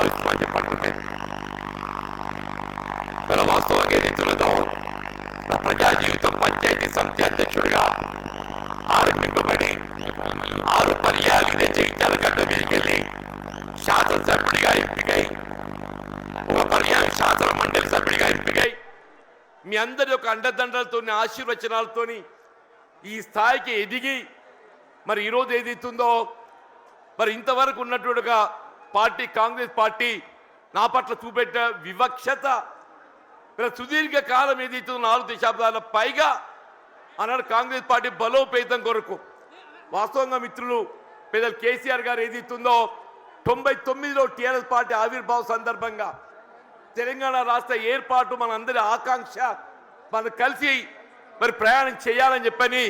భావిస్తామని చెప్పండి. మన వాస్తవంగా ఏదైతున్నదో నా ప్రజా జీవితం పంచాయతీ సమితి అధ్యక్షుడిగా ఆరంభింపబడి 6 పర్యాలు జగిత్యాల గడ్డ మీదకెళ్ళి శాసనసభ్యుడిగా ఎంపికై 1 పర్యాలు శాసన మండలి సభ్యుడిగా ఎంపికై మీ అందరి యొక్క అండదండలతో ఆశీర్వచనాలతో ఈ స్థాయికి ఎదిగి మరి ఈరోజు ఏదైతుందో మరి ఇంతవరకు ఉన్నటువంటి పార్టీ కాంగ్రెస్ పార్టీ నా పట్ల చూపెట్టిన వివక్షత సుదీర్ఘ కాలం ఏదైతుందో 4 దశాబ్దాల పైగా అన్నాడు కాంగ్రెస్ పార్టీ బలోపేతం కొరకు వాస్తవంగా మిత్రులు పెద్దలు కేసీఆర్ గారు ఏదైతుందో 99లో టీఆర్ఎస్ పార్టీ ఆవిర్భావ సందర్భంగా తెలంగాణ రాష్ట్ర ఏర్పాటు మనందరి ఆకాంక్ష మనం కలిసి మరి ప్రయాణం చేయాలని చెప్పని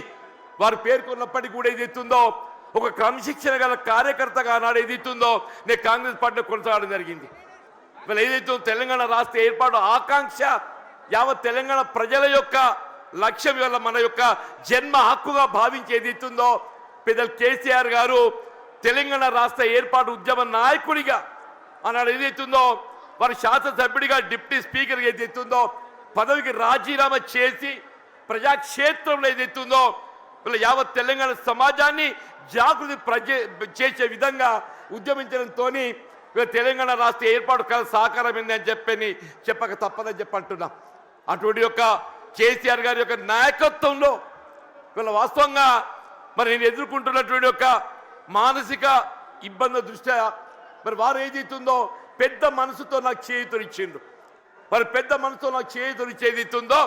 వారు పేర్కొన్నప్పటికీ కూడా ఏదైతుందో ఒక క్రమశిక్షణ గల కార్యకర్తగా ఆనాడు ఏదైతుందో నేను కాంగ్రెస్ పార్టీలో కొనసాగడం జరిగింది. ఇవాళ ఏదైతే తెలంగాణ రాష్ట్ర ఏర్పాటు ఆకాంక్ష యావత్ తెలంగాణ ప్రజల యొక్క లక్ష్యం వల్ల మన యొక్క జన్మ హక్కుగా భావించి ఏదైతుందో పెద్దలు కేసీఆర్ గారు తెలంగాణ రాష్ట్ర ఏర్పాటు ఉద్యమ నాయకుడిగా ఆనాడు ఏదైతుందో వారి శాసనసభ్యుడిగా డిప్యూటీ స్పీకర్గా ఏదైతుందో పదవికి రాజీనామా చేసి ప్రజాక్షేత్రంలో ఏదైతుందో వీళ్ళ యావత్ తెలంగాణ సమాజాన్ని జాగృతి చేసే విధంగా ఉద్యమించడంతో తెలంగాణ రాష్ట్ర ఏర్పాటు కల సహకారమైంది అని చెప్పక తప్పదని చెప్పంటున్నా. అటువంటి యొక్క కేసీఆర్ గారి యొక్క నాయకత్వంలో వీళ్ళ వాస్తవంగా మరి నేను ఎదుర్కొంటున్నటువంటి యొక్క మానసిక ఇబ్బందుల దృష్ట్యా మరి వారు ఏదైతుందో పెద్ద మనసుతో నాకు చేయూతనిచ్చిండు. మరి పెద్ద మనసుతో నాకు చేయూతనిచ్చేదితుందో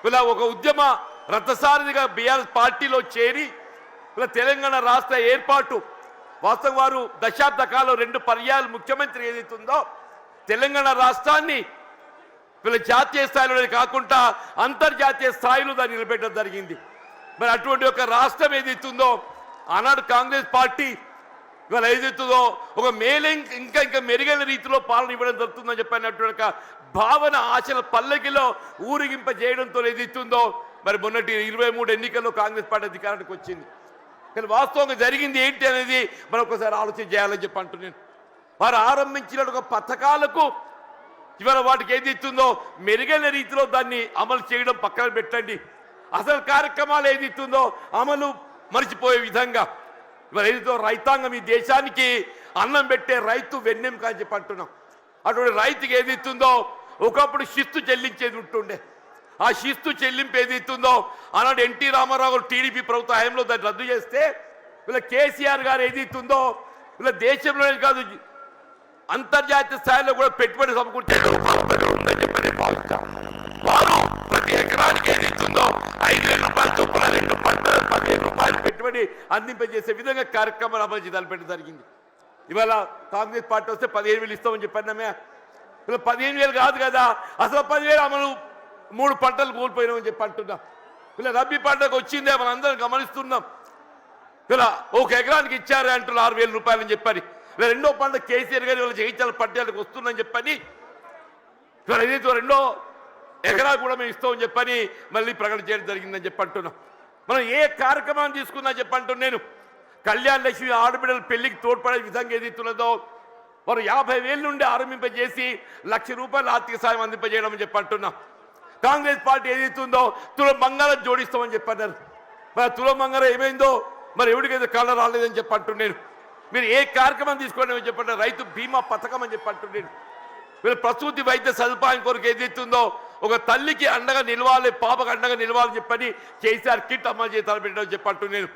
ఇలా ఒక ఉద్యమ రథసారథిగా బీఆర్ఎస్ పార్టీలో చేరి ఇలా తెలంగాణ రాష్ట్ర ఏర్పాటు వాస్తవం వారు దశాబ్ద కాలం 2 పర్యాలు ముఖ్యమంత్రి ఏదైతుందో తెలంగాణ రాష్ట్రాన్ని వీళ్ళ జాతీయ స్థాయిలోనే కాకుండా అంతర్జాతీయ స్థాయిలో దాన్ని నిలబెట్టడం జరిగింది. మరి అటువంటి ఒక రాష్ట్రం ఏదైతుందో ఆనాడు కాంగ్రెస్ పార్టీ ఇవాళ ఏదైతుందో ఒక ఇంకా మెరుగైన రీతిలో పాలన ఇవ్వడం జరుగుతుందని చెప్పినటువంటి భావన ఆశల పల్లకిలో ఊరిగింపజేయడంతో ఏదైతుందో మరి మొన్నటి 23 ఎన్నికల్లో కాంగ్రెస్ పార్టీ అధికారానికి వచ్చింది. కానీ వాస్తవంగా జరిగింది ఏంటి అనేది మనం ఒకసారి ఆలోచన చేయాలని చెప్పి అంటున్నాను. వారు ఆరంభించిన ఒక పథకాలకు ఇవాళ వాటికి ఏదైతుందో మెరుగైన రీతిలో దాన్ని అమలు చేయడం పక్కన పెట్టండి. అసలు కార్యక్రమాలు ఏదైతుందో అమలు మర్చిపోయే విధంగా ఇవాళ ఏదైతే రైతాంగం ఈ దేశానికి అన్నం పెట్టే రైతు వెన్నెం కాని చెప్పి అంటున్నాం. అటువంటి రైతుకి ఏదైతుందో ఒకప్పుడు శిస్తు చెల్లించేది ఉంటుండే. ఆ శిస్తు చెల్లింపు ఏదైతుందో ఆనాడు ఎన్టీ రామారావు టీడీపీ ప్రభుత్వ హయాంలో దాన్ని రద్దు చేస్తే వీళ్ళ కేసీఆర్ గారు ఏదైతుందో వీళ్ళ దేశంలోనే కాదు అంతర్జాతీయ స్థాయిలో కూడా పెట్టుబడి సమకూర్చే ఉందని చెప్పని భావిస్తాం. వారు ప్రతి ఎకరానికి ఏదైతుందో 5,000 రూపాయలు చొప్పున 2 పంటలు 15 రూపాయలు పెట్టుబడి అందింపజేసే విధంగా కార్యక్రమాలు అమలు తలపెట్టడం జరిగింది. ఇవాళ కాంగ్రెస్ పార్టీ వస్తే 15,000 ఇస్తామని చెప్పామే. ఇలా 15,000 కాదు కదా, అసలు 10,000 అమలు 3 పంటలు కోల్పోయినామని చెప్పి అంటున్నాం. ఇలా రబ్బీ పంటకు వచ్చిందే మనం అందరం గమనిస్తున్నాం. ఇలా 1 ఎకరానికి ఇచ్చారు అంటున్నారు 6,000 రూపాయలు అని చెప్పని. ఇలా 2వ పంట కేసీఆర్ గారి వాళ్ళ జగిత్యాల పట్టణాలకు వస్తుందని చెప్పని ఇలా ఏదైతే 2వ ఎకరా కూడా మేము ఇస్తామని చెప్పని మళ్ళీ ప్రకటన చేయడం జరిగిందని చెప్పి అంటున్నాం. మనం ఏ కార్యక్రమాన్ని తీసుకున్నా చెప్పంటున్నాను నేను. కళ్యాణ లక్ష్మి ఆడబిడ్డల పెళ్లికి తోడ్పడే విధంగా ఏదైతున్నదో వారు 50,000 నుండి ఆరంభింపజేసి 1,00,000 రూపాయలు ఆర్థిక సాయం అందింపజేయడం అని చెప్పి అంటున్నాం. కాంగ్రెస్ పార్టీ ఏదైతుందో తులం బంగారం జోడిస్తామని చెప్పన్నారు. మరి తులం బంగారం ఏమైందో మరి ఎవరికైతే కళ్ళ రాలేదని చెప్పి అంటున్నాను. మీరు ఏ కార్యక్రమం తీసుకోండి అని చెప్పండి. రైతు బీమా పథకం అని చెప్పి అంటున్నాను. మీరు ప్రసూతి వైద్య సదుపాయం కొరకు ఏదైతుందో ఒక తల్లికి అండగా నిలవాలి, పాపకు అండగా నిలవాలని చెప్పని కేసీఆర్ కిట్ అమలు చేసి తలపెట్టడం చెప్పి అంటున్నాను.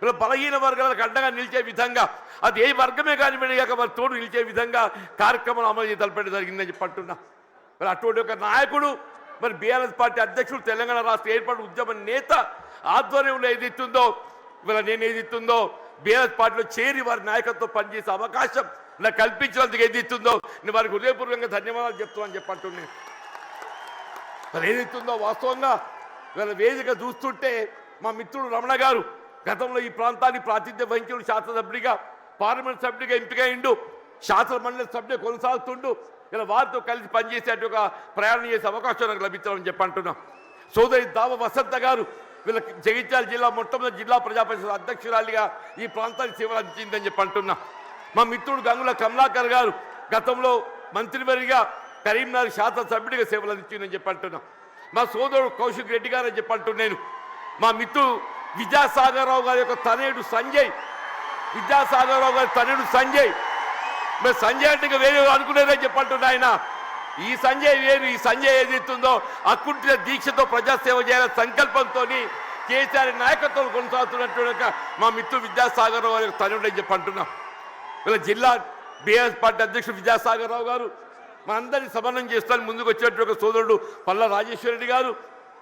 ఇలా బలహీన వర్గాలకు అండగా నిలిచే విధంగా అది ఏ వర్గమే కానివ్వండి కాక వారి తోడు నిలిచే విధంగా కార్యక్రమాలు అమలు చేసి తలపెట్టడం జరిగిందని చెప్పి అంటున్నా. మరి అటువంటి ఒక నాయకుడు మరి బీఆర్ఎస్ పార్టీ అధ్యక్షుడు తెలంగాణ రాష్ట్ర ఏర్పాటు ఉద్యమ నేత ఆధ్వర్యంలో ఏదైతుందో ఇవాళ నేను ఏదైతుందో బీఆర్ఎస్ పార్టీలో చేరి వారి నాయకత్వం పనిచేసే అవకాశం నాకు కల్పించినందుకు ఏదైతుందో నేను వారికి హృదయపూర్వకంగా ధన్యవాదాలు చెప్తామని చెప్పంటున్నాను. మరి ఏదైతుందో వాస్తవంగా వీళ్ళ వేదిక చూస్తుంటే మా మిత్రుడు రమణ గారు గతంలో ఈ ప్రాంతాన్ని ప్రాతినిధ్యం వహించిన శాసనసభ్యుడిగా పార్లమెంట్ సభ్యుడిగా ఎంపికైండు, శాసన మండలి సభ్యుడిగా కొనసాగుతుండు. ఇలా వారితో కలిసి పనిచేసేట ఒక ప్రయాణం చేసే అవకాశం నాకు లభించాలని చెప్పి అంటున్నాం. సోదరి దావ వసంత గారు వీళ్ళ జగిత్యాల జిల్లా మొట్టమొదటి జిల్లా ప్రజా పరిషత్ అధ్యక్షురాలిగా ఈ ప్రాంతానికి సేవలు అందించిందని చెప్పి అంటున్నా. మా మిత్రుడు గంగుల కమలాకర్ గారు గతంలో మంత్రివర్గిగా కరీంనగర్ శాసనసభ్యుడిగా సేవలు అందించిందని చెప్పి అంటున్నా. మా సోదరుడు కౌశిక్ రెడ్డి గారు అని చెప్పి అంటున్నాను. మా మిత్రుడు విద్యాసాగరరావు గారి యొక్క తనయుడు సంజయ్, విద్యాసాగరరావు గారి తనయుడు సంజయ్, మరి సంజయ్ అంటే వేరే అనుకునేదని చెప్పి అంటున్నా. ఆయన ఈ సంజయ్ వేరు. ఈ సంజయ్ ఏదైతుందో అకుంఠిత దీక్షతో ప్రజాసేవ చేయాలనే సంకల్పంతో కేసీఆర్ నాయకత్వం కొనసాగుతున్నట్టు మా మిత్రుడు విద్యాసాగరరావు గారి తనయుడు అని చెప్పి అంటున్నాం. వీళ్ళ జిల్లా బీఆర్ఎస్ పార్టీ అధ్యక్షుడు విద్యాసాగరరావు గారు మా అందరినీ సమన్వయం చేస్తాను ముందుకు వచ్చినటువంటి ఒక సోదరుడు పల్లా రాజేశ్వరరెడ్డి గారు,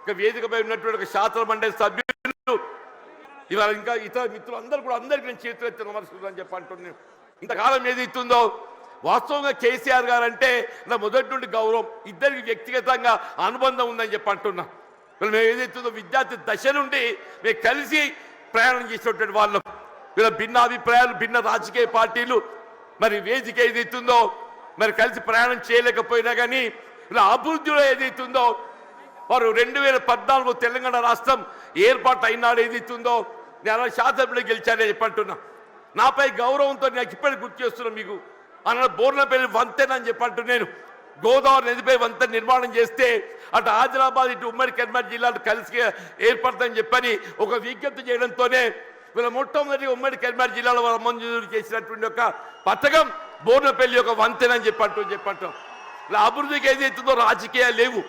ఇంకా వేదికపై ఉన్నటువంటి ఒక శాసన మండలి సభ్యులు, ఇవాళ ఇంకా ఇతర మిత్రులు అందరూ కూడా అందరికీ నేను చేతులెత్తి నమస్కరిస్తాను చెప్పి అంటున్నాను. ఇంతకాలం ఏదైతుందో వాస్తవంగా కేసీఆర్ గారు అంటే నా మొదటి నుండి గౌరవం, ఇద్దరికి వ్యక్తిగతంగా అనుబంధం ఉందని చెప్పి అంటున్నా. మేము ఏదైతుందో విద్యార్థి దశ నుండి మేము కలిసి ప్రయాణం చేసినటువంటి వాళ్ళం. వీళ్ళ భిన్న అభిప్రాయాలు, భిన్న రాజకీయ పార్టీలు, మరి వేదిక ఏదైతుందో మరి కలిసి ప్రయాణం చేయలేకపోయినా కానీ వీళ్ళ అభివృద్ధిలో ఏదైతుందో వారు 2014 తెలంగాణ రాష్ట్రం ఏర్పాటు అయినాడు ఏదైతుందో నేను శాసనసభ్యులు గెలిచానని చెప్పంటున్నా. నాపై గౌరవంతో నాకు ఇప్పటికి గుర్తు చేస్తున్నాను. మీకు అన్న బోర్లపల్లి వంతెన అని చెప్పంటు నేను గోదావరి నదిపై వంతెన నిర్మాణం చేస్తే అటు ఆదిలాబాద్ ఇటు ఉమ్మడి కరీంనగర్ జిల్లాలు కలిసి ఏర్పడతాయని చెప్పని ఒక విజ్ఞప్తి చేయడంతోనే వీళ్ళ మొట్టమొదటి ఉమ్మడి కరీంనగర్ జిల్లాలో వారు మంజూరు చేసినటువంటి ఒక పథకం బోర్లపల్లి యొక్క వంతెన అని చెప్పంటాం. ఇలా అభివృద్ధికి ఏదైతుందో రాజకీయాలు లేవు,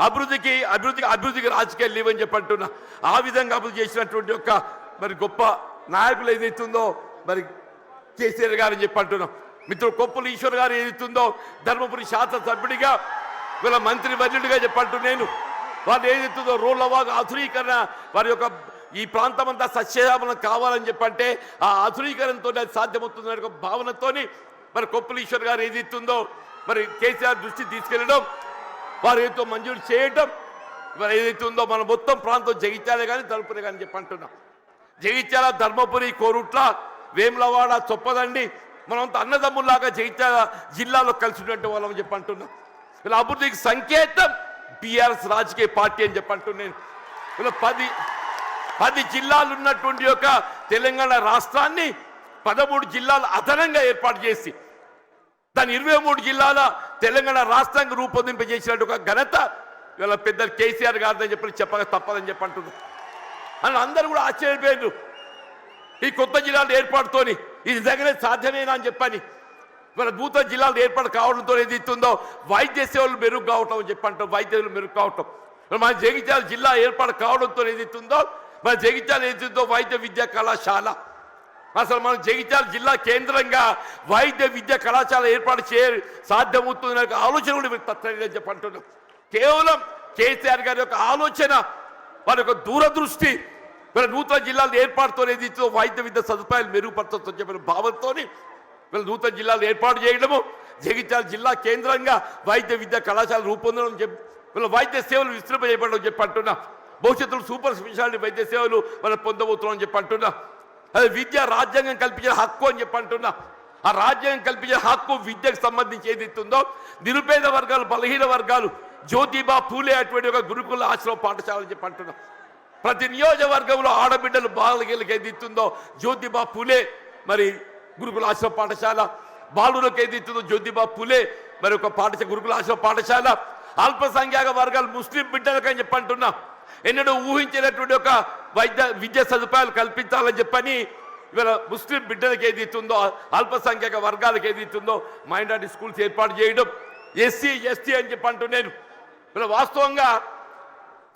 అభివృద్ధికి రాజకీయాలు లేవని చెప్పంటున్నా. ఆ విధంగా అభివృద్ధి చేసినటువంటి ఒక మరి గొప్ప నాయకులు ఏదైతుందో మరి కేసీఆర్ గారు అని చెప్పంటున్నాం. మిత్రుడు కొప్పుల ఈశ్వర్ గారు ఏదైతుందో ధర్మపురి శాసనసభ్యుడిగా వీళ్ళ మంత్రి వర్యుడిగా చెప్పంటూ నేను వాళ్ళు ఏదైతుందో రోడ్ల ఆధునీకరణ వారి యొక్క ఈ ప్రాంతం అంతా సస్యశ్యామలం కావాలని చెప్పంటే ఆ ఆధునీకరణతో అది సాధ్యమవుతుందనే ఒక భావనతోని మరి కొప్పుల ఈశ్వర్ గారు ఏదైతుందో మరి కేసీఆర్ దృష్టి తీసుకెళ్ళడం, వారు ఏదో మంజూరు చేయటం, మరి ఏదైతే ఉందో మన మొత్తం ప్రాంతం జగిత్యాలే కానీ తలుపులే కానీ చెప్పంటున్నాం. జగిత్యాల, ధర్మపురి, కోరుట్ల, వేములవాడ, చొప్పదండి మనంతా అన్నదమ్ముల్లాగా జగిత్యాల జిల్లాలో కలిసినటువంటి వాళ్ళని చెప్పంటున్నాం. వీళ్ళ అభివృద్ధికి సంకేతం బీఆర్ఎస్ రాజకీయ పార్టీ అని చెప్పంటున్నాను. వీళ్ళ 10 జిల్లాలు ఉన్నటువంటి యొక్క తెలంగాణ రాష్ట్రాన్ని 13 జిల్లాలు అదనంగా ఏర్పాటు చేసి దాని 23 జిల్లాల తెలంగాణ రాష్ట్రానికి రూపొందింపజేసినట్టు ఒక ఘనత వీళ్ళ పెద్దలు కేసీఆర్ గారిని చెప్పక తప్పదని చెప్పంటున్నారు. అని అందరూ కూడా ఆశ్చర్యపోయారు ఈ కొత్త జిల్లాలు ఏర్పాటుతోని. ఇది దగ్గరే సాధ్యమేనా అని చెప్పని వీళ్ళ నూతన జిల్లాలు ఏర్పాటు కావడంతో ఏదైతుందో వైద్య సేవలు మెరుగు కావటం అని చెప్పంటాం. వైద్య సేవలు మెరుగు కావటం మన జగిత్యాల జిల్లా ఏర్పాటు కావడంతో ఏదైతుందో మన జగిత్యాల ఏదైతుందో వైద్య విద్యా కళాశాల, అసలు మన జగిత్యాల జిల్లా కేంద్రంగా వైద్య విద్యా కళాశాల ఏర్పాటు సాధ్యమవుతుందనే ఆలోచన కూడా మీరు తప్పని చెప్పంటున్నాం. కేవలం కేసీఆర్ గారి యొక్క ఆలోచన, వారి యొక్క దూరదృష్టి, వీళ్ళ నూతన జిల్లాలు ఏర్పాటుతో ఏదైతే వైద్య విద్య సదుపాయాలు మెరుగుపరచొచ్చని చెప్పిన భావంతో వీళ్ళ నూతన జిల్లాలు ఏర్పాటు చేయడము, జగిత్యాల జిల్లా కేంద్రంగా వైద్య విద్యా కళాశాల రూపొందడం, వీళ్ళ వైద్య సేవలు విస్తృంపజేయబడడం చెప్పంటున్నా. భవిష్యత్తులో సూపర్ స్పెషాలిటీ వైద్య సేవలు మనం పొందబోతున్నాం అని చెప్పంటున్నా. అది విద్య రాజ్యాంగం కల్పించిన హక్కు అని చెప్పంటున్నా. ఆ రాజ్యాంగం కల్పించిన హక్కు విద్యకు సంబంధించి ఏదైతుందో నిరుపేద వర్గాలు, బలహీన వర్గాలు, జ్యోతిబా పూలే అటువంటి ఒక గురుకుల ఆశ్రమ పాఠశాల అని చెప్పంటున్నాం. ప్రతి నియోజకవర్గంలో ఆడబిడ్డలు బాలకి ఏదైతుందో జ్యోతిబా పూలే మరి గురుకుల ఆశ్రమ పాఠశాల, బాలులకు ఏదైతుందో జ్యోతిబా పూలే మరి ఒక పాఠశాల గురుకుల ఆశ్రమ పాఠశాల, అల్పసంఖ్యాక వర్గాలు ముస్లిం బిడ్డలకు అని చెప్పంటున్నా. ఎన్నడూ ఊహించినటువంటి ఒక విద్యా సదుపాయాలు కల్పించాలని చెప్పని ఇవాళ ముస్లిం బిడ్డలకు ఏదైతుందో అల్పసంఖ్యాక వర్గాలకు ఏదైతుందో మైనారిటీ స్కూల్స్ ఏర్పాటు చేయడం, ఎస్సీ ఎస్టీ అని చెప్పంటున్నాను. ఇలా వాస్తవంగా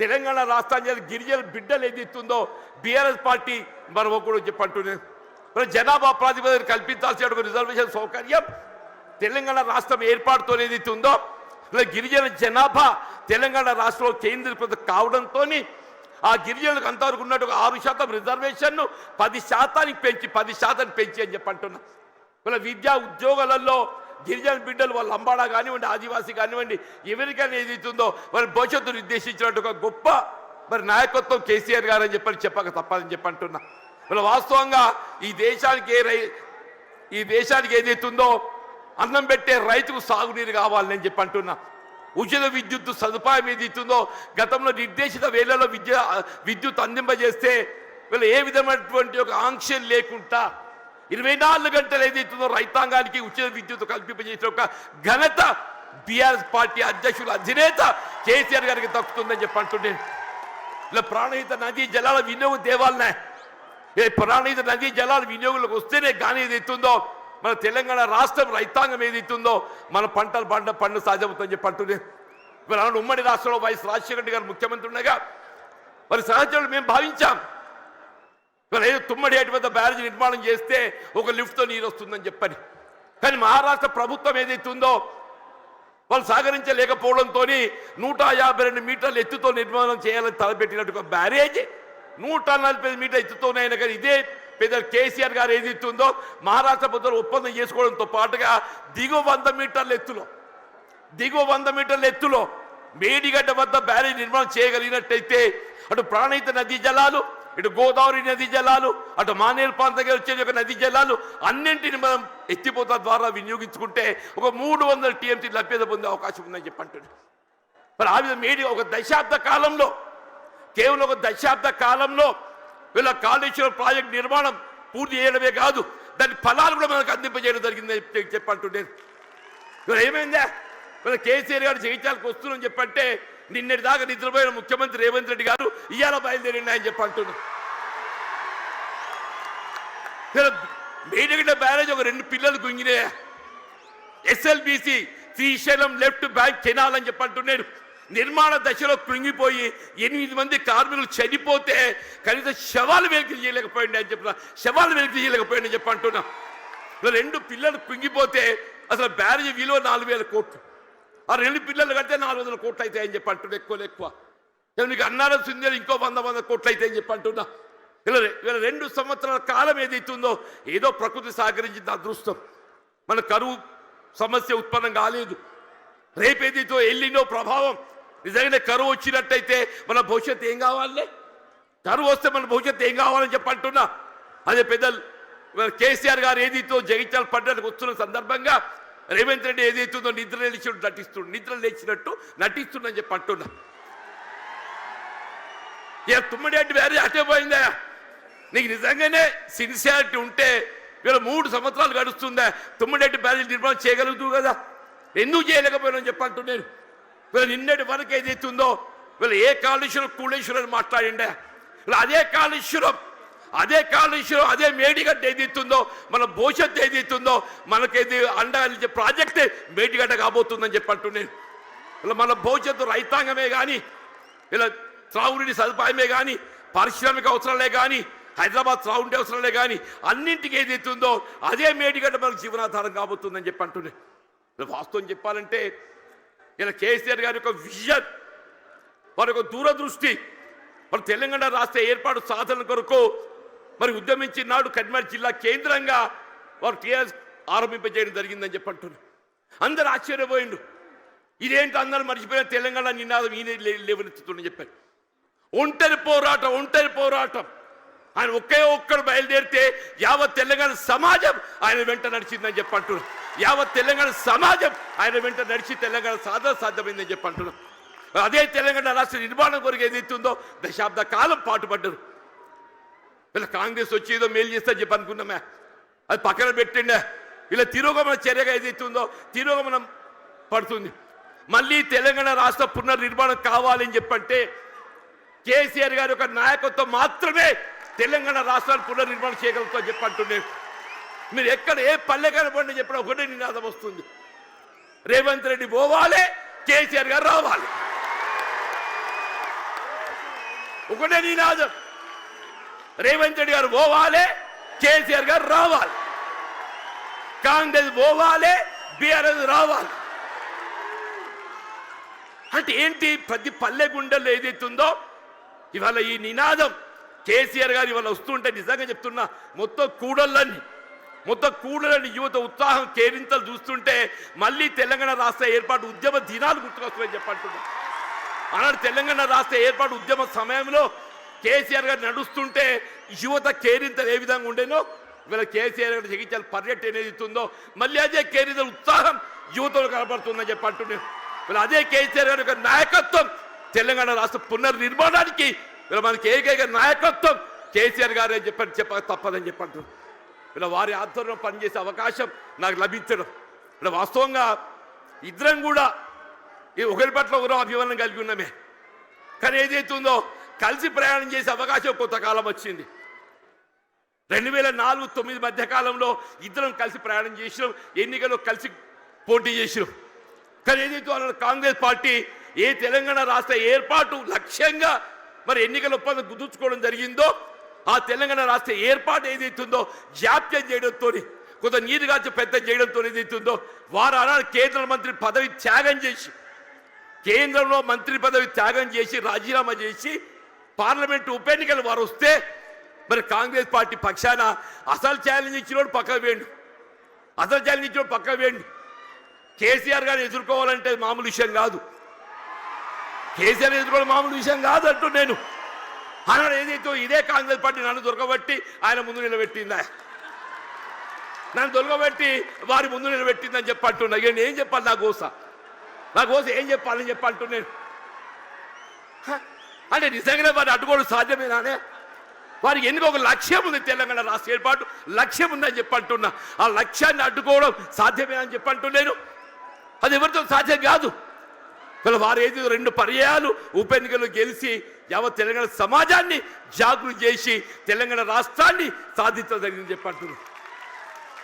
తెలంగాణ రాష్ట్రానికి గిరిజన బిడ్డలు ఏదైతుందో బీఆర్ఎస్ పార్టీ మనం కూడా చెప్పంటున్నాను. జనాభా ప్రాతిపదికన కల్పించాల్సిన రిజర్వేషన్ సౌకర్యం తెలంగాణ రాష్ట్రం ఏర్పాటుతో ఏదైతుందో ఇలా గిరిజన జనాభా తెలంగాణ రాష్ట్రంలో కేంద్రీకృత కావడంతో ఆ గిరిజనులకు అంతవరకు ఉన్నట్టు 6% రిజర్వేషన్ను 10% పెంచి అని చెప్పంటున్నా. ఇలా విద్యా ఉద్యోగాలలో గిరిజన బిడ్డలు వాళ్ళ అంబాడా కానివ్వండి, ఆదివాసీ కానివ్వండి, ఎవరికైనా ఏదైతుందో వాళ్ళ భవిష్యత్తు నిర్దేశించినట్టు ఒక గొప్ప మరి నాయకత్వం కేసీఆర్ గారు అని చెప్పక తప్పదని చెప్పంటున్నా. ఇలా వాస్తవంగా ఈ దేశానికి ఏదైతుందో అన్నం పెట్టే రైతుకు సాగునీరు కావాలని చెప్పంటున్నా. ఉచిత విద్యుత్ సదుపాయం ఏదైతుందో గతంలో నిర్దేశిత వేళలో విద్యుత్ అందింపజేస్తే వీళ్ళు ఏ విధమైనటువంటి ఒక ఆంక్షలు లేకుండా 24 గంటలు ఏదైతుందో రైతాంగానికి ఉచిత విద్యుత్ కల్పింపజేసిన ఒక ఘనత బీఆర్ఎస్ పార్టీ అధ్యక్షులు అధినేత కేసీఆర్ గారికి దక్కుతుందని చెప్పి అంటుండే. ఇలా ప్రాణహిత నదీ జలాల వినియోగం దేవాలనే ప్రాణహిత నదీ జలాల వినియోగంలోకి వస్తేనే కానీ ఏదైతుందో మన తెలంగాణ రాష్ట్రం రైతాంగం ఏదైతుందో మన పంటలు పండు సాధ్యమవుతుందని చెప్పి అంటుండే. మరి ఉమ్మడి రాష్ట్రంలో వైఎస్ రాజశేఖర రెడ్డి గారు ముఖ్యమంత్రి ఉండగా మరి సహచరులు మేము భావించాం మరి తుమ్మడి ఏటి వద్ద బ్యారేజ్ నిర్మాణం చేస్తే ఒక లిఫ్ట్తో నీరు వస్తుందని చెప్పని. కానీ మహారాష్ట్ర ప్రభుత్వం ఏదైతుందో వాళ్ళు సహకరించలేకపోవడంతో 152 మీటర్ల ఎత్తుతో నిర్మాణం చేయాలని తలపెట్టినట్టుగా బ్యారేజ్ 145 మీటర్ల ఎత్తుతోనే అయినా కానీ ఇదే పెద్ద కేసీఆర్ గారు ఏదైతుందో మహారాష్ట్ర ప్రభుత్వం ఒప్పందం చేసుకోవడంతో పాటుగా దిగువ 100 మీటర్ల ఎత్తులో మేడిగడ్డ వద్ద బ్యారేజ్ నిర్మాణం చేయగలిగినట్టయితే అటు ప్రాణహిత నదీ జలాలు, ఇటు గోదావరి నదీ జలాలు, అటు మానేరు ప్రాంతం దగ్గర వచ్చే ఒక నదీ జలాలు అన్నింటిని మనం ఎత్తిపోత ద్వారా వినియోగించుకుంటే ఒక 300 టీఎంసీ లభ్యత పొందే అవకాశం ఉందని చెప్పంటున్నాడు. మరి ఆ విధంగా కేవలం ఒక దశాబ్ద కాలంలో వీళ్ళ కాళేశ్వరం ప్రాజెక్ట్ నిర్మాణం పూర్తి చేయడమే కాదు దాని ఫలాలు కూడా మనకు అందింపజేయడం జరిగిందని చెప్పంటుండేది. ఇవాళ ఏమైందా వీళ్ళ కేసీఆర్ గారు జగిత్యాలకు వస్తున్నారని చెప్పంటే నిన్నటి దాకా నిద్రపోయిన ముఖ్యమంత్రి రేవంత్ రెడ్డి గారు ఇవాళ బయలుదేరిండి అని చెప్పంటున్నారు. మేడిగడ్డ బ్యారేజ్ ఒక 2 పిల్లలు గుంగినే SLBC Srisailam left bank canal అని చెప్పంటున్నాడు. నిర్మాణ దశలో కృంగిపోయి 8 మంది కార్మికులు చనిపోతే కనీసం శవాలు వెలికి చేయలేకపోయింది అని చెప్పిన చెప్పంటున్నా. 2 పిల్లలు కృంగిపోతే అసలు బ్యారేజ్ విలువ 4000 కోట్లు. ఆ 2 పిల్లలు కడితే 400 కోట్లు అవుతాయని చెప్పి అంటున్నా. ఎక్కువ మీకు అన్నారం సింధేలు ఇంకో 100 కోట్లు అవుతాయని చెప్పి అంటున్నా. ఇలా 2 సంవత్సరాల కాలం ఏదైతుందో ఏదో ప్రకృతి సహకరించింది అదృష్టం. మన కరువు సమస్య ఉత్పన్నం కాలేదు. రేపేదైతే ఎల్లినో ప్రభావం నిజంగానే కరువు వచ్చినట్టయితే మన భవిష్యత్తు ఏం కావాలి? కరువు వస్తే మన భవిష్యత్తు ఏం కావాలని చెప్పి అంటున్నా. అదే పెద్దలు కేసీఆర్ గారు ఏదైతే జగిత్యాల పడ్డానికి వస్తున్న సందర్భంగా రేవంత్ రెడ్డి ఏదైతుందో నిద్ర లేచినట్టు నటిస్తుందని చెప్పి అంటున్నా. ఇక తుమ్మడి అంటే వేరే అటే పోయిందా? నీకు నిజంగానే సిన్సియారిటీ ఉంటే వీళ్ళ 3 సంవత్సరాలు గడుస్తుందా తుమ్మడి బ్యారేజ్ నిర్మాణం చేయగలుగుతూ కదా, ఎందుకు చేయలేకపోయినా చెప్పంటున్నాను. వీళ్ళు నిన్నటి వరకు ఏదైతుందో వీళ్ళు ఏ కాళేశ్వరం కూళేశ్వరం అని మాట్లాడిండే వీళ్ళు అదే కాళేశ్వరం అదే మేడిగడ్డ ఏదైతుందో మన భవిష్యత్తు ఏదైతుందో మనకేది అండగా ప్రాజెక్టే మేడిగడ్డ కాబోతుందని చెప్పంటున్నాను. ఇలా మన భవిష్యత్తు రైతాంగమే కానీ ఇలా త్రాగునీటి సదుపాయమే కానీ పారిశ్రామిక అవసరాలే కానీ హైదరాబాద్ త్రాగునీటి అవసరాలే కానీ అన్నింటికి ఏదైతుందో అదే మేడిగడ్డ మనకు జీవనాధారం కాబోతుందని చెప్పి అంటున్నాను. వాస్తవం చెప్పాలంటే ఇలా కేసీఆర్ గారి యొక్క విజన్, వారి యొక్క దూరదృష్టి, మరి తెలంగాణ రాష్ట్ర ఏర్పాటు సాధన కొరకు మరి ఉద్యమించినాడు కరీంనగర్ జిల్లా కేంద్రంగా వారు టీఆర్ఎస్ ఆరంభింపజేయడం జరిగిందని చెప్పంటున్నారు. అందరు ఆశ్చర్యపోయిండు. ఇదేంటి అందరూ మర్చిపోయిన తెలంగాణ నినాదం ఈయన లేవనెత్తుతుందని చెప్పారు. ఒంటరి పోరాటం ఆయన ఒక్కడు బయలుదేరితే యావత్ తెలంగాణ సమాజం ఆయన వెంట నడిచిందని చెప్పంటున్నారు. యావత్ తెలంగాణ సమాజం ఆయన వెంట నడిచి తెలంగాణ సాధ్యమైందని చెప్పంటున్నారు. అదే తెలంగాణ రాష్ట్ర నిర్మాణం కొరకు ఏదైతుందో దశాబ్ద కాలం పాటుపడ్డారు. ఇలా కాంగ్రెస్ వచ్చి ఏదో మేలు చేస్తా చెప్పి అనుకున్నామే, అది పక్కన పెట్టిండే. ఇలా తిరోగమన చర్యగా ఏదైతుందో తిరోగమనం పడుతుంది. మళ్ళీ తెలంగాణ రాష్ట్ర పునర్నిర్మాణం కావాలని చెప్పంటే కేసీఆర్ గారి యొక్క నాయకత్వం మాత్రమే తెలంగాణ రాష్ట్రాన్ని పునర్నిర్మాణం చేయగలుగుతామని చెప్పంటున్నాను. మీరు ఎక్కడ ఏ పల్లె కనపడి చెప్పిన ఒకటే నినాదం వస్తుంది, రేవంత్ రెడ్డి పోవాలి, కేసీఆర్ గారు రావాలి. ఒకటే నినాదం, రేవంత్ రెడ్డి గారు పోవాలి, కేసీఆర్ గారు రావాలి. కాంగ్రెస్ పోవాలి, బీఆర్ఎస్ రావాలి. అంటే ఏంటి? ప్రతి పల్లె గుండెల్లో ఏదైతుందో ఇవాళ ఈ నినాదం కేసీఆర్ గారు ఇవాళ వస్తుంటే నిజంగా చెప్తున్నా మొత్తం కూడలని యువత ఉత్సాహం కేరింతలు చూస్తుంటే మళ్ళీ తెలంగాణ రాష్ట్ర ఏర్పాటు ఉద్యమ దినాలు గుర్తుకొస్తాయని చెప్పంటున్నా. అలాంటి తెలంగాణ రాష్ట్ర ఏర్పాటు ఉద్యమ సమయంలో కేసీఆర్ గారు నడుస్తుంటే యువత కేరింతలు ఏ విధంగా ఉండేనో ఇవాళ కేసీఆర్ గారు జగిత్యాల పర్యటన ఏదైతుందో మళ్ళీ అదే కేరింతల ఉత్సాహం యువతలో కనబడుతుందని చెప్పంటున్నాను. వీళ్ళు అదే కేసీఆర్ గారి యొక్క నాయకత్వం తెలంగాణ రాష్ట్ర పునర్నిర్మాణానికి వీళ్ళ మనకి ఏకైక నాయకత్వం కేసీఆర్ గారు అని చెప్పక తప్పదని చెప్పంటున్నారు. ఇలా వారి ఆధ్వర్యంలో పనిచేసే అవకాశం నాకు లభించడం ఇలా వాస్తవంగా ఇద్దరం కూడా ఈ ఒకరి పట్ల ఒకరు అభిమానం కలిగి ఉన్నామే. కానీ ఏదైతుందో కలిసి ప్రయాణం చేసే అవకాశం కొంతకాలం వచ్చింది. 2004-2009 మధ్య కాలంలో ఇద్దరం కలిసి ప్రయాణం చేసినాం, ఎన్నికల్లో కలిసి పోటీ చేసినాం. కానీ ఏదైతే కాంగ్రెస్ పార్టీ ఏ తెలంగాణ రాష్ట్ర ఏర్పాటు లక్ష్యంగా మరి ఎన్నికల ఒప్పందం కుదుర్చుకోవడం జరిగిందో ఆ తెలంగాణ రాష్ట్ర ఏర్పాటు ఏదైతుందో జాప్యం చేయడంతో కొంత నీరుగాచి పెద్ద చేయడంతో ఏదైతుందో వారు అలా కేంద్ర మంత్రి పదవి త్యాగం చేసి కేంద్రంలో మంత్రి పదవి త్యాగం చేసి రాజీనామా చేసి పార్లమెంటు ఉప ఎన్నికలు వారు వస్తే మరి కాంగ్రెస్ పార్టీ పక్షాన అసలు ఛాలెంజ్ ఇచ్చినోడు పక్కకు వేయండి, అసలు ఛాలెంజ్ ఇచ్చినోడు పక్కకు వేయండి. కేసీఆర్ గారిని ఎదుర్కోవాలంటే మామూలు విషయం కాదు, కేసీఆర్ ఎదుర్కోవడం మామూలు విషయం కాదు అంటూ నేను అన్నాడు. ఏదైతే ఇదే కాంగ్రెస్ పార్టీ నన్ను దొరకబట్టి ఆయన ముందు నిలబెట్టిందా, నన్ను దొరకబెట్టి వారి ముందు నిలబెట్టిందని చెప్పి అంటున్నా. ఇక ఏం చెప్పాలి నా కోసం ఏం చెప్పాలని చెప్పి అంటున్నాను. అంటే నిజంగానే వారిని అడ్డుకోవడం సాధ్యమేనానే? వారికి ఎందుకు ఒక లక్ష్యం ఉంది, తెలంగాణ రాష్ట్ర ఏర్పాటు లక్ష్యం ఉందని చెప్పి అంటున్నా. ఆ లక్ష్యాన్ని అడ్డుకోవడం సాధ్యమేనని చెప్పి అంటున్నాను. అది ఎవరితో సాధ్యం కాదు. ఇలా వారు ఏది 2 పర్యాయాలు ఉప ఎన్నికల్లో గెలిచి యావత్ తెలంగాణ సమాజాన్ని జాగృతి చేసి తెలంగాణ రాష్ట్రాన్ని సాధించదగిందని చెప్పి అంటున్నాను.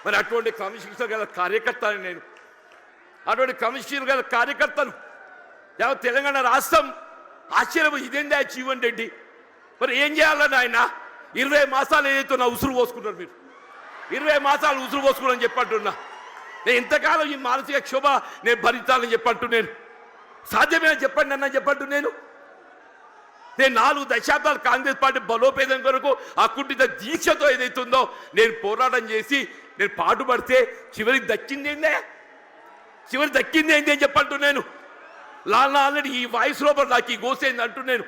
మరి అటువంటి క్రమశిక్షణ గల కార్యకర్తను నేను, అటువంటి క్రమశిక్షణ గల కార్యకర్తను యావత్ తెలంగాణ రాష్ట్రం ఆశ్చర్యం. ఇదేందా జీవన్ రెడ్డి మరి ఏం చేయాలని ఆయన 20 మాసాలు ఏదైతే నా ఉసురు పోసుకున్నారు మీరు, 20 మాసాలు ఉసురు పోసుకున్నాను చెప్పంటున్నా. నేను ఇంతకాలం ఈ మానసిక క్షోభ నేను భరించాలని చెప్పంటున్నాను. సాధ్యమే అని చెప్పండి అన్న చెప్పంటు నేను 4 దశాబ్దాలు కాంగ్రెస్ పార్టీ బలోపేతం కొరకు అకుంఠిత దీక్షతో ఏదైతుందో నేను పోరాటం చేసి నేను పాటుపడితే చివరికి దక్కింది ఏంటి అని చెప్పంటు నేను. ఆల్రెడీ ఈ వాయిస్ లోపల నాకు ఈ గోసేంది అంటూ నేను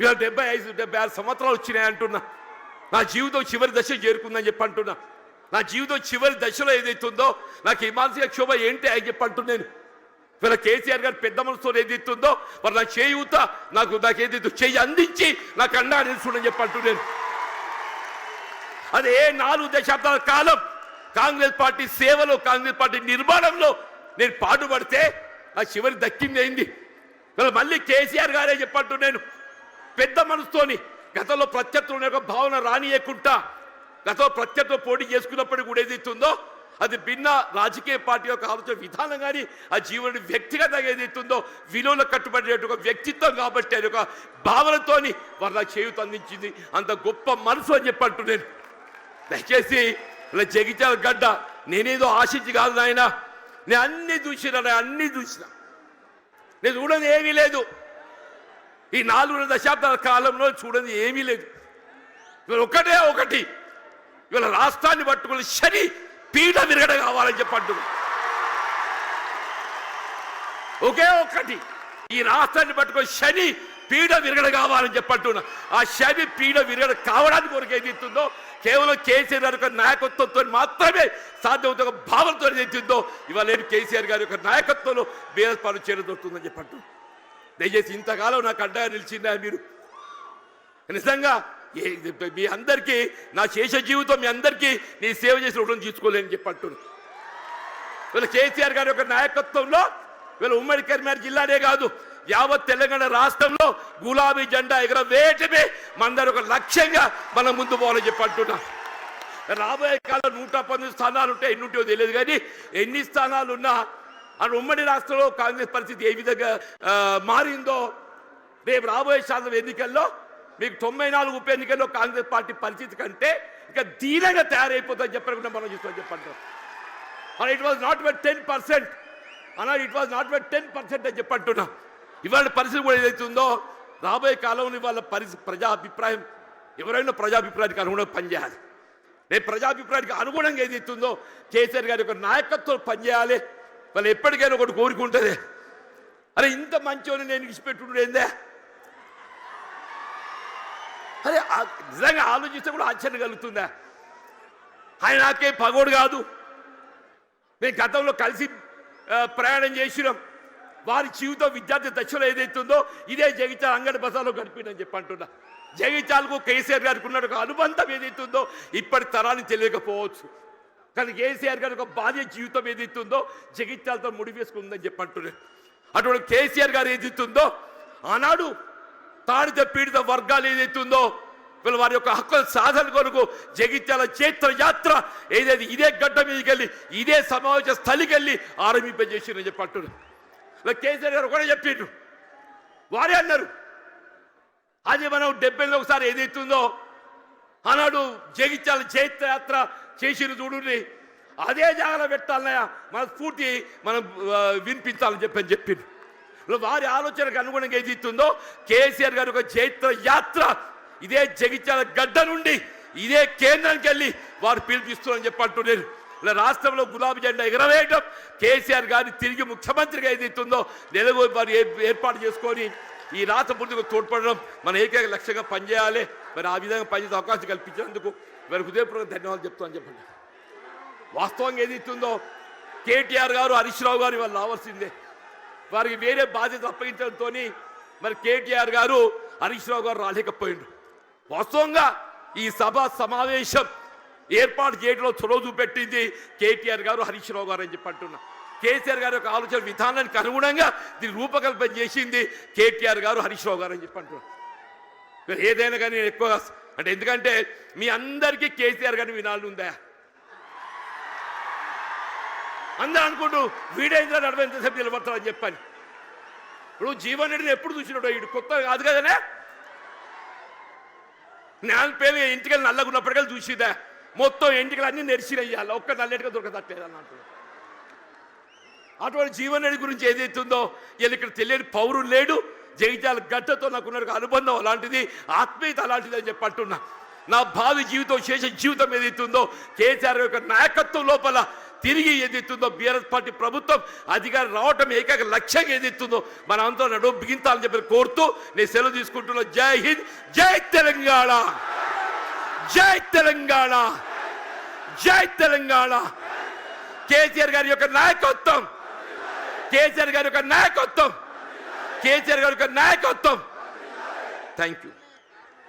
ఇవాళ 75-76 సంవత్సరాలు వచ్చినాయి అంటున్నా. నా జీవితం చివరి దశ చేరుకుందని చెప్పి అంటున్నా. నా జీవితం చివరి దశలో ఏదైతుందో నాకు ఈ మానసిక క్షోభ ఏంటి అని చెప్పి అంటున్నాను. ఇవాళ కేసీఆర్ గారు పెద్ద మనసుతో ఏదైతుందో మరి నా చేయూత నాకేదైతే చెయ్యి అందించి నాకు అండా నిలుచుండని చెప్పి అంటున్నాను. అదే 4 దశాబ్దాల కాలం కాంగ్రెస్ పార్టీ సేవలో కాంగ్రెస్ పార్టీ నిర్మాణంలో నేను పాటుపడితే ఆ చివరి దక్కింది అయింది. మళ్ళీ కేసీఆర్ గారే చెప్పంటూ నేను పెద్ద మనసుతోని గతంలో ప్రత్యర్థుల యొక్క భావన రానియకుండా గతంలో ప్రత్యర్థులు పోటీ చేసుకున్నప్పటికీ కూడా ఏదైతుందో అది భిన్న రాజకీయ పార్టీ యొక్క ఆలోచన విధానం కానీ ఆ జీవన వ్యక్తిగతంగా ఏదైతుందో విలువలు కట్టుబడే ఒక వ్యక్తిత్వం కాబట్టి అది ఒక భావనతోని వారు నాకు చేయూత అందించింది. అంత గొప్ప మనసు అని చెప్పంటూ నేను దయచేసి ఇలా జగిత్యాల గడ్డ నేనేదో ఆశించి కాదు నాయన, నేను అన్ని చూసిన నేను చూడని ఏమీ లేదు. ఈ 4 దశాబ్దాల కాలంలో చూడని ఏమీ లేదు. ఇవాళ ఒకటి ఇవాళ రాష్ట్రాన్ని పట్టుకుని శని పీఠ విరగడ కావాలని చెప్పంటు ఒకే ఒకటి ఈ రాష్ట్రాన్ని పట్టుకొని శని పీఠ విరగడ కావాలని చెప్పంటున్నా. ఆ శని పీఠ విరగడ కావడానికి కొరకు ఏదైతుందో కేవలం కేసీఆర్ గారి యొక్క నాయకత్వంతో మాత్రమే సాధ్యమవుతుంది. ఒక భావనతో ఏదైతుందో ఇవాళ నేను కేసీఆర్ గారి యొక్క నాయకత్వంలో బీఆర్ఎస్ పార్టీ చేరదొరుకుతుందని చెప్పంటు. దయచేసి ఇంతకాలం నాకు అడ్డగా నిలిచిందా మీరు? నిజంగా మీ అందరికీ నా శేష జీవితం మీ అందరికీ నీ సేవ చేసి రుణం తీసుకోలేని చెప్పంటున్నాను. వీళ్ళ కేసీఆర్ గారి యొక్క నాయకత్వంలో వీళ్ళ ఉమ్మడి కరీంనగర్ జిల్లానే కాదు యావత్ తెలంగాణ రాష్ట్రంలో గులాబీ జెండా ఎగరవేయటమే మనందరూ ఒక లక్ష్యంగా మనం ముందు పోవాలని చెప్పంటున్నా. రాబోయే కాలం 119 స్థానాలు ఉంటే ఎన్ని ఉంటాయో తెలియదు, కానీ ఎన్ని స్థానాలు ఉన్నా అని ఉమ్మడి రాష్ట్రంలో కాంగ్రెస్ పరిస్థితి ఏ విధంగా మారిందో రేపు రాబోయే శాసన ఎన్నికల్లో మీకు 94 ఉప ఎన్నికల్లో కాంగ్రెస్ పార్టీ పరిస్థితి కంటే ఇంకా దీనంగా తయారైపోతుందని చెప్పకుండా మనం చూస్తామని చెప్పంటాం. అలా ఇట్ వాజ్ నాట్ బట్ 10% అని చెప్పంటున్నా. ఇవాళ పరిస్థితి కూడా ఏదైతుందో రాబోయే కాలంలో ఇవాళ ప్రజాభిప్రాయం ఎవరైనా ప్రజాభిప్రాయానికి అనుగుణంగా పనిచేయాలి. రేపు ప్రజాభిప్రాయానికి అనుగుణంగా ఏదైతుందో కేసీఆర్ గారి యొక్క నాయకత్వం పనిచేయాలి. వాళ్ళు ఎప్పటికైనా ఒకటి కోరుకుంటుంది, అరే ఇంత మంచిని నేను విడిచిపెట్టుండే ఏందే అరే నిజంగా ఆలోచిస్తే కూడా ఆశ్చర్యం కలుగుతుందా? ఆయన నాకే పగోడు కాదు, మేము గతంలో కలిసి ప్రయాణం చేసినాం. వారి జీవితం విద్యార్థి దశలో ఏదైతుందో ఇదే జగిత్యాల అంగడి బజార్లో గడిపినని చెప్పి అంటున్నా. జగిత్యాలకు కేసీఆర్ గారికి ఉన్న ఒక అనుబంధం ఏదైతుందో ఇప్పటి తరాన్ని తెలియకపోవచ్చు, కానీ కేసీఆర్ గారి ఒక బాల్య జీవితం ఏదైతుందో జగిత్యాలతో ముడివేసుకుందని చెప్పంటున్నారు. అటువంటి కేసీఆర్ గారు ఏదైతుందో ఆనాడు తాడిత పీడిత వర్గాలు ఏదైతుందో వీళ్ళు వారి యొక్క హక్కుల సాధన కొరకు జగిత్యాల చైత్ర యాత్ర ఏదైతే ఇదే గడ్డ మీదకి వెళ్ళి ఇదే సమావేశ స్థలికి వెళ్ళి ఆరంభింపజేసిందని చెప్పంటున్నారు. కేసీఆర్ గారు కూడా చెప్పిండ్రు, వారే అన్నారు అది మనం 70లో ఒకసారి ఏదైతుందో ఆనాడు జగిత్యాల చైత్ర యాత్ర చేసిన చూడండి, అదే జాగ్రత్త పెట్టాలన్నయ్య, మన స్ఫూర్తి మనం వినిపించాలని చెప్పిండ్రు. వారి ఆలోచనకు అనుగుణంగా ఏదైతుందో కేసీఆర్ గారి ఒక చైత్ర యాత్ర ఇదే జగిత్యాల గడ్డ నుండి ఇదే కేంద్రానికి వెళ్ళి వారు పిలిపిస్తున్నారని చెప్పంటున్నారు. ఇలా రాష్ట్రంలో గులాబీ జెండా ఎగరవేయడం, కేసీఆర్ గారిని తిరిగి ముఖ్యమంత్రిగా ఏదైతుందో నెలవు వారు ఏర్పాటు చేసుకొని ఈ రాష్ట్ర పూర్తిగా తోడ్పడడం మన ఏకైక లక్ష్యంగా పనిచేయాలి. మరి ఆ విధంగా పనిచేసే అవకాశం కల్పించినందుకు వారి హృదయపూర్వక ధన్యవాదాలు చెప్తామని చెప్పండి. వాస్తవంగా ఏదైతుందో కేటీఆర్ గారు హరీష్ రావు గారు వాళ్ళు రావాల్సిందే, వారికి వేరే బాధ్యత అప్పగించడంతో మరి కేటీఆర్ గారు హరీష్ రావు గారు రాలేకపోయిండు. వాస్తవంగా ఈ సభ సమావేశం ఏర్పాటు చేయడంలో చొరవ చూపెట్టింది కేటీఆర్ గారు హరీష్ రావు గారు అని చెప్పి అంటున్నా. కేసీఆర్ గారి యొక్క ఆలోచన విధానానికి అనుగుణంగా దీన్ని రూపకల్పన చేసింది కేటీఆర్ గారు హరీష్ రావు గారు అని చెప్పి అంటున్నా. ఏదైనా కానీ నేను ఎక్కువ అంటే ఎందుకంటే మీ అందరికీ కేసీఆర్ గారిని వినాలని ఉందా? అందరూ అనుకుంటూ వీడైందా నడవ ఎంతసేపు నిలబడతారని చెప్పాను. ఇప్పుడు జీవన్ రెడ్డిని ఎప్పుడు చూసినాడు, ఇటు కొత్త కాదు కదనే. నేను పేరు ఇంటికెళ్ళి నల్లగున్నప్పటికెళ్ళి చూసిదా మొత్తం ఎంటికలు అన్నీ నెరిసిరయ్యాలి, ఒక్క నల్లెట్టుగా దొరకదట్లేదు అన్నట్టు. అటువంటి జీవన్ రెడ్డి గురించి ఏదైతుందో వీళ్ళు ఇక్కడ తెలియని పౌరులు లేడు. జగిత్యాల గడ్డతో నాకున్న అనుబంధం అలాంటిది, ఆత్మీయత అలాంటిది అని చెప్పి అంటున్నా. నా భావి జీవితం శేష జీవితం ఏదైతుందో కేసీఆర్ యొక్క నాయకత్వం లోపల తిరిగి ఏదైతుందో బీఆర్ఎస్ పార్టీ ప్రభుత్వం అధికారం రావటం ఏకైక లక్ష్యంగా ఏదైతుందో మన అంతా నడుము బిగించాలని చెప్పి కోరుతూ నేను సెలవు తీసుకుంటున్నా. జై హింద్, జై తెలంగాణ, జై తెలంగాణ, జై తెలంగాణ. కేసీఆర్ గారి యొక్క నాయకత్వం, కేసీఆర్ గారి యొక్క నాయకత్వం, కేసీఆర్ గారి యొక్క నాయకత్వం. Thank you.